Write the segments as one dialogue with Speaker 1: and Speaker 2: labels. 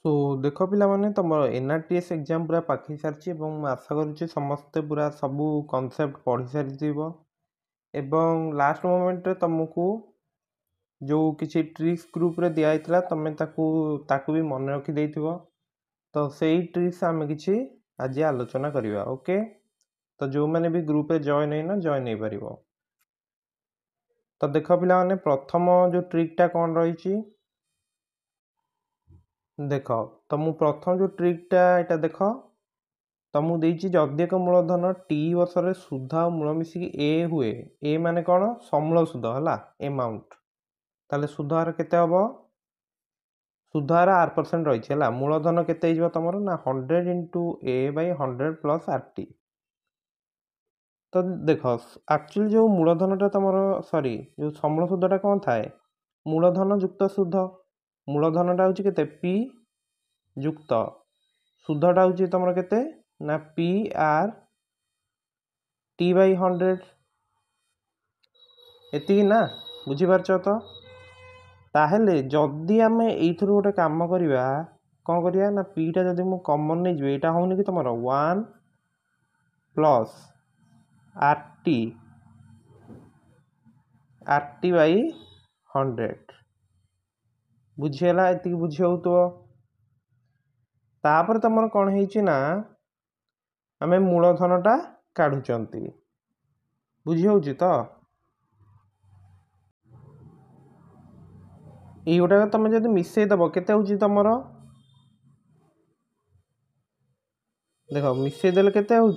Speaker 1: सो देख पिलामाने तुम एनआरटीएस एग्जाम पूरा पाखी सारी आशा करुच्ची समस्ते पूरा सबू कनसेप्ट पढ़ी सारी एवं लास्ट मोमेंट रे तुमको जो किसी ट्रिक्स ग्रुप रे दिया तुम ताकू भी मन रखी देइथिबो। तो सेई ट्रिक्स आम किसी आज आलोचना करवा। ओके, तो जो मैंने भी ग्रुप रे जॉइन है ना जॉइन हो पार। तो देख पिलामाने प्रथम जो ट्रिकटा कौन रही देख, तुम प्रथम जो ट्रिकटा यहाँ देख तुमको देती जदि एक मूलधन टी वर्ष सुध आ मूल मिसिकी ए हुए, ए माने कौन समूल सुध है एमाउंट, ताले सुध हार केते हम सुध हार R% रही है। मूलधन केते तुम ना 100 into A by 100 plus RT। तो देख एक्चुअली जो मूलधनटा तुम सॉरी जो समूल सुधटा कौन थाए मूलधन युक्त सुध। मूलधनटा हूँ केते पी युक्त सुधटा हूँ तुम केते ना पी आर टी बै 100 एति ना बुझीपार तो। ताहेले जदि आम एथर गोटे काम करवा कौन करवा ना पीटा जदि मु कमन नहीं जी यहाँ होनी कि तुम 1 प्लस RT RT बै 100 बुझीगला। एति बुझी हो तो तापर तुम कौन है आम मूलधनटा काढ़ुचंती बुझी हो तो। युटा तुम जब मिसेदब केते हूँ तुम देख मिसेदेले केते हूँ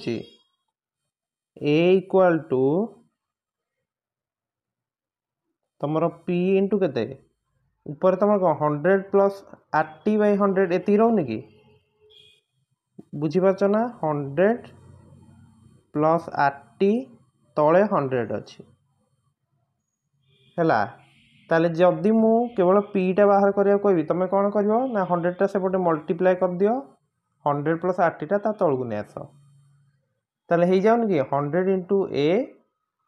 Speaker 1: ए इक्वाल टू तुम पी इंटू केते ऊपर तुम 100 प्लस RT बै 100 एति रोनी कि बुझीपार ना 100 प्लस RT तले 100 अच्छी है। ताले जदि मु केवल पीटा बाहर करिया कहबी तुम कौन कर ना 100टा सेपटे मल्टीप्लाई कर दियो 100 प्लस RTटा ता तलू नहीं आस ताले हो जाऊनि कि 100 into A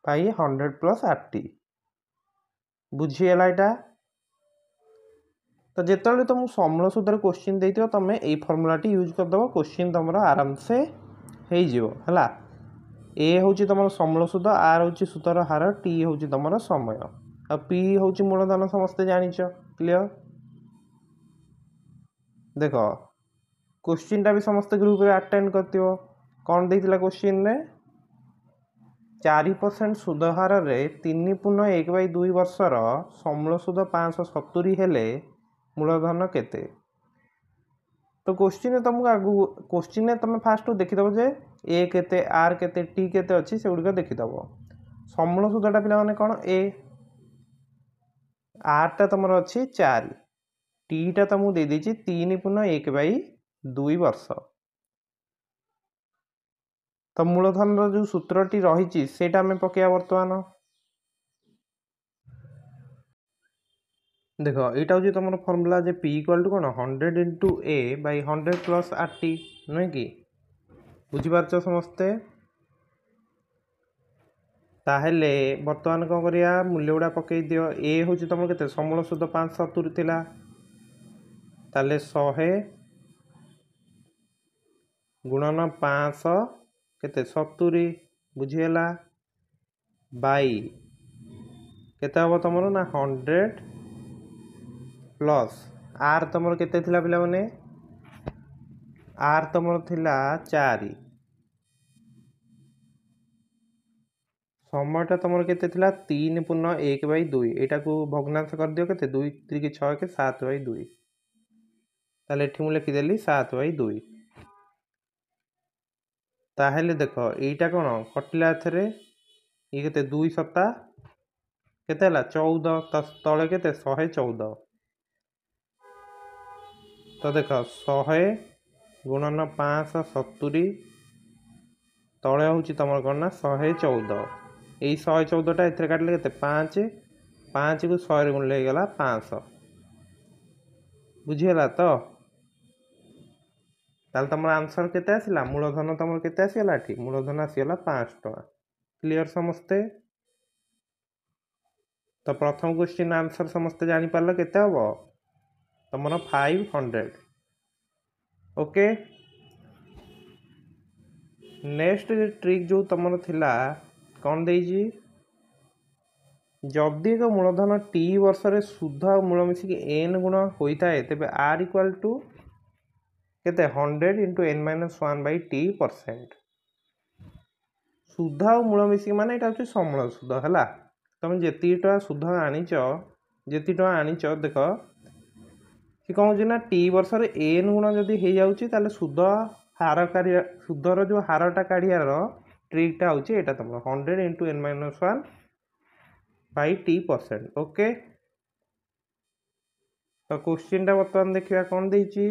Speaker 1: by 100 plus RT बुझीगला यहाँ। तो जिते तुम समूल सुधर क्वेश्चन देती तुम यही फर्मूलाटी यूज करदेव क्वेश्चन तुम आराम से है। ए हूँ तुम समूल सुध आर हूँ सुधर हार टी हूँ तुम समय आ पी हूँ मूलधन समस्ते जानिच क्लियर। देख क्वेश्चनटा भी समस्त ग्रुप रे अटेंड करथिबो कौन देइतिला क्वेश्चन रे 4% सुध हार रे 3.1/2 वर्षर समूल सुध 570 हेले मूलधन केते। तो क्वेश्चन तुमको आगु क्वेश्चन तुम फास्ट देखीदेव जे ए केते आर केते टी केते अच्छी से गुड़िक देखीदेव। समूल सुधटा पिला माने कौन ए आरटा तुम अच्छी 4 टीटा तुमको दे देछि 3.1/2 वर्ष। तो मूलधन जो सूत्रटी रही सेटा आम पकड़ा बर्तमान देख यहाँ हूँ तुम फर्मूला जे पी इक्वाल टू कौन 100 into A by 100 plus RT नुहे कि बुझीपार समस्ते। ताहेले बर्तमान कौन करिया मूल्य गुड़ा पकई दियो ए हूँ तुम के समूल सुध 570 थिला ताले 100 गुणन 500 केते 70 बुझीगला बाई केते हम तुम ना 100 प्लस आर तुम केते थिला पिला माने आर तुम थिला 4 समयटा तुम केते थिला 3.1/2 एटा को भग्नांश कर दियो केते 2 3 6 के 7/2 ताले एठी मु लिखिदेली 7/2। ताहेले देख एटा कौन कटिला एथरे ये केते 2 सता केते 14 तले केते 114 तो देख 100 गुणन 570 तले हूँ तुम कौन ना 114 यही 114टा एथरे काटिले केते 5 5 को 100 गुणले गला 500 बुझीगला तो। ताल तुम आंसर केते आसिला मूलधन तुम केते आसीगला एठी मूलधन आसीगला 5 टका क्लियर समस्ते। तो प्रथम क्वेश्चन आंसर समस्ते जानी पारल केते हबो तुमर 500 ओके नेक्स्ट ट्रिक जो तुम थिला कौन देजी जदि एक मूलधन टी वर्ष रे सुध और मूल मिसिक एन गुण होता है तेरे आर इक्वाल टू केते 100 इंटू एन माइनस 1/t%। सुध और मूल मिसिक माने एटा होची समूल सुध हला तुम जेती टका सुध आनीच जेती टका आनीच देख कि कौन ना टी वर्ष रे एन गुण जदि हो जाउची ताले सुध हार काढ़िया सुधर जो हारटा काढ़ियार ट्रिकटा होची एटा तुम 100 into n minus 1/t%। Okay तो क्वेश्चन टा बर्तमान देखिया कौन देची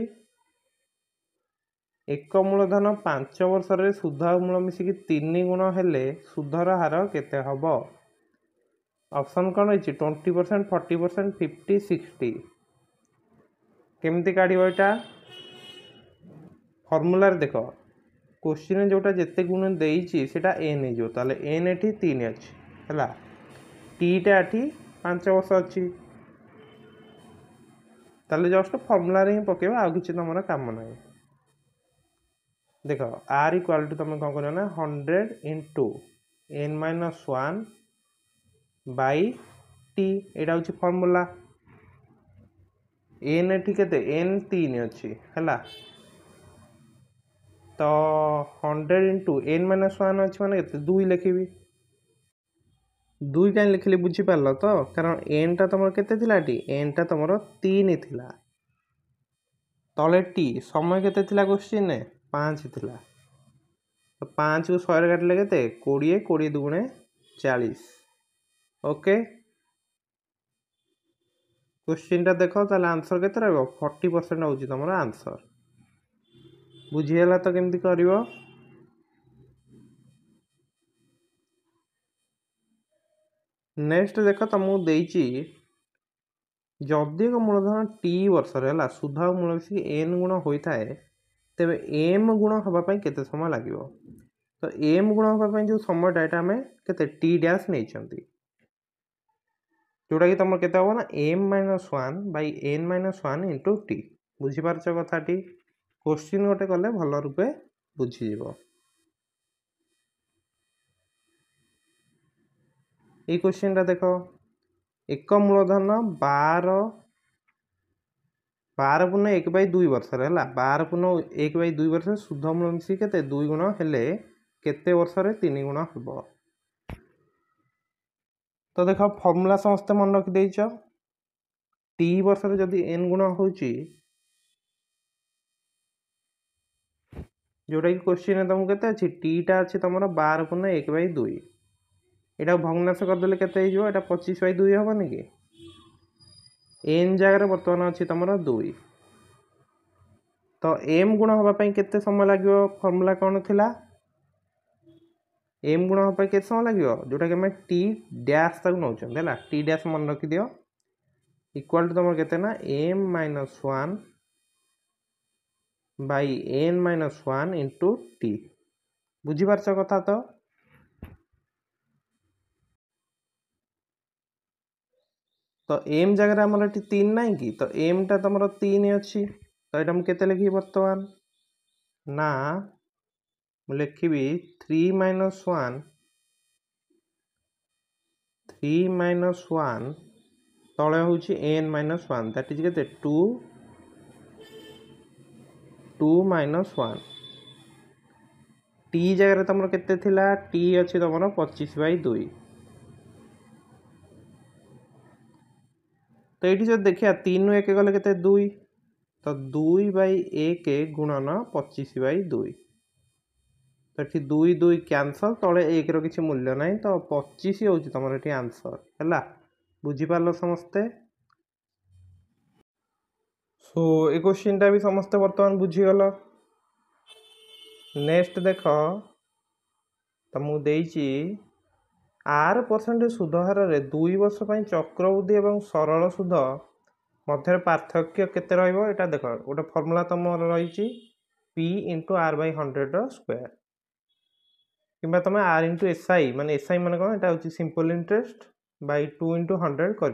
Speaker 1: एक मूलधन 5 वर्ष रे सुध और मूल मिसिक 3 गुण हेले सुधर हार केते हबो ऑप्शन कौन रही 20%, 40%, 50, 60 केमती काढ़ फर्मूला देख क्वेश्चन जोटा जिते गुण देती सेटा एन हो ताले एन एटी 3 अच्छी है टीटा एटी 5 वर्ष अच्छी ताले जस्ट फर्मूला ही पकेबा आ किसी तुम काम ना देख आर इक्वाल टू तुम कौन कर 100 इंटू एन माइनस 1/t यहाँ हूँ फर्मूला एन एटी केते एन 3 अच्छी है तो 100 इंटू एन माइनस 1 अच्छी मैंने केते 2 लिखी 2 कहीं लिखिली बुझीपार तो कारण एन टा तुम के एन टा तुम 3 थिला तले टी समय केते थिला क्वेश्चन 5 थिला तो 5 को 100 काटिले केते 20 20 दुगुणे 40। ओके क्वेश्चन टा देख ताले आंसर केते रहबो 40% होची तुम आंसर बुझीगला तो केमती करिवो नेक्स्ट देख तुमको देची जदि एक मूलधन टी वर्ष है सुध और मूल मिसिक एन गुण होता है तेरे एम गुण हाँपाई केते समय लगे तो एम गुण हाँपाई जो समयटा यहाँ आम के टी डैश नहीं जोटा कि तुम के हम ना M minus 1/n minus 1 into T बुझीपार कथाटी क्वेश्चन गोटे कले भल रूपे बुझीज ये क्वेश्चन टा देख एक मूलधन 12/1/2 वर्ष है 12/1/2 वर्ष सुध मूल मिसिक के 2 गुण हेले केते वर्ष 3 गुण हम तो देख फर्मूला समस्ते मन रखी देच टी वर्ष जदि एन गुण हो जोटा कि क्वेश्चन तुमको केते अच्छी टीटा अच्छी तुम 12/1/2 यहाँ भग्नाश करदे के 25/2 हेनी कि एन जगह बर्तमान अच्छी तुम 2 तो एम गुण हाँपाई केते समय लगे फर्मूला कौन थिला एम गुण हाँपाई केते समय लगे जोटा कि टी डैश तक नौ टी डैश मन रखी दियो इक्वाल टू तुम केते ना M minus 1/n minus 1 into T बुझीपार कथा तो एम जगह आमर 3 ना कि तो एम टा तुम 3 अच्छी तो यहाँ मुझे लिखी बर्तमान ना लिखी 3 माइनस 1 तले हूँ n माइनस 1 दैट इज के 2 माइनस 1 टी जगह तुम के टी अच्छी तुम 25/2 तो ये जो देखिए 3 1 गले के 2 तो 2/1 गुणन 25/2 तो ये 2 2 कैंसल तले 1 किसी मूल्य ना तो 25 हूँ तुम ये आंसर है बुझीपार समस्ते सो ये क्वेश्चन टा भी समस्ते बर्तमान बुझीगल नेक्स्ट देख तुमको देची 8% सुध हार 2 वर्ष चक्रवृद्धि और सरल सुध मध्य पार्थक्य केते रहिबो एटा देख गोटे फर्मूला तुम रही P into R by 100 square कि तुम आर इंटू एस आई मान कौन यहाँ हूँ सिंपल इंटरेस्ट बै 2 इंटू 100 कर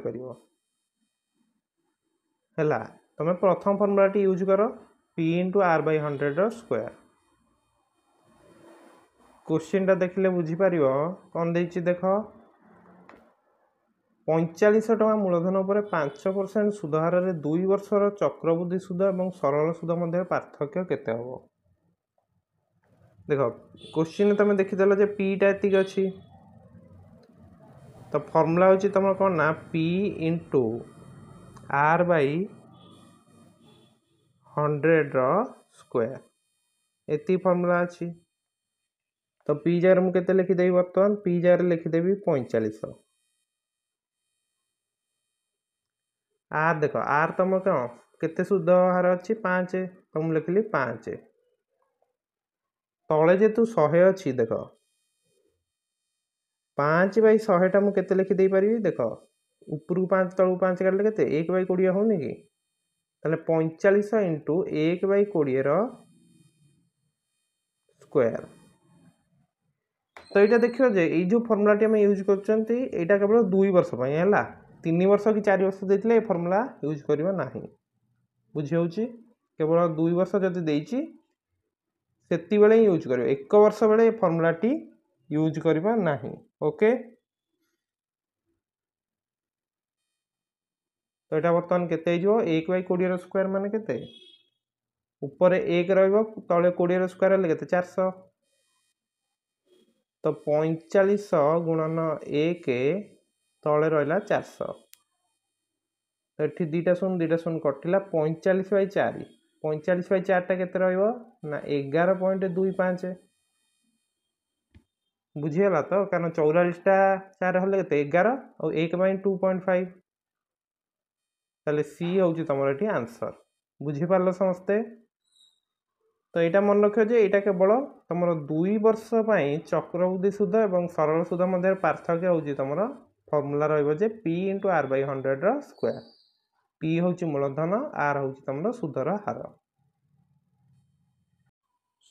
Speaker 1: तुम प्रथम फर्मूला यूज कर P into R by 100 square. Question टा देखिले बुझीपार कौन देख 4500 टका मूलधन उपर 5% सुध हार 2 वर्षर चक्रवृद्धि सुध और सरल सुध मध्य पार्थक्य केते हबो। देख क्वेश्चन तुम देखीदेल जे पीटा एतिक अच्छी तो फर्मूला हूँ तुम कौन ना P into R by 100 square एति फर्मूला अच्छी। तो पी जार मुझे केते लिखिदेवी बर्तमान पी जार लिखिदेवी 4500। आर देख आर तुम कौन केते सुध हार अच्छी 5 तो मुझे लिखिली 5 तले जेतु 100 अच्छी देख 5 बाई 100 टा मुझे लिखिदे पारि देख उपरକୁ 5 तलू 5 काटिले केते 1 बाई 20 होनी कि ताले 4500 इंटू 1 बाई 20 स्क्वायर। तो यहाँ देखियो जे ये जो फर्मुलाटी आम यूज कर केवल 2 वर्ष है 3 वर्ष कि 4 वर्ष देते फर्मुला यूज करना ना बुझी हो केवल 2 वर्ष जदि देती से बेले यूज कर 1 वर्ष बेले फर्मुलाटी यूज करना ना। ओके तो यहाँ बर्तमान केते 1 बाई 20 स्क्वायर मान केते ऊपर 1 रले 20 स्क्वायर हेल्ले केते 400 तो 4500 गुणन 1 तले रहा 400 तो ये दीटा शून कटिला 45 बाई 4 45 बाई 4 टा केते रहिबो ना 11.25 बुझीगला तो कारण 44टा 4 हेल्ले केते 11 और 1 बाई 2.5 ताले सी होउची तमर एठी आंसर बुझी पारलो समस्ते। तो यहाँ मन रख यहाँ केवल तुम 2 वर्ष चक्रवृद्धि सुध और सरल सुध मध्य पार्थक्य हूँ तुम फर्मूला रे P into R by 100 square. P हूँ मूलधन आर हूँ तुम सुधर हार।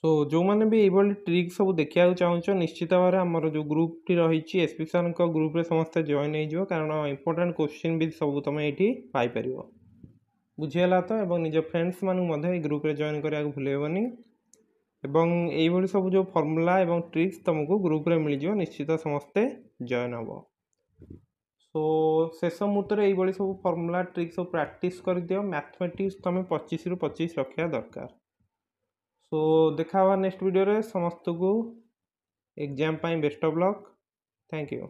Speaker 1: सो जो मैंने भी ये ट्रिक सब देखा चाहो निश्चित भाव आमर जो ग्रुप टी रही एसपी सर ग्रुप रे समस्त जॉइन हो कारण इंपोर्टेंट क्वेश्चन भी सब तुम ये पाइपर बुझीगला तो एवं निज फ्रेंड्स मानू ग्रुप रे जॉइन करा भूलेबनी एवं ये सब जो फर्मूला एवं ट्रिक्स तुमको ग्रुप रे मिल जाओ निश्चित समस्ते जॉइन हम। सो शेष मुहूर्त ये सब फर्मूला ट्रिक्स सब प्रैक्टिस कर दियो मैथमेटिक्स तुम 25 रु 25 रखा दरकार। सो देखा नेक्स्ट वीडियो रे समस्त को exam pi best of luck. Thank you.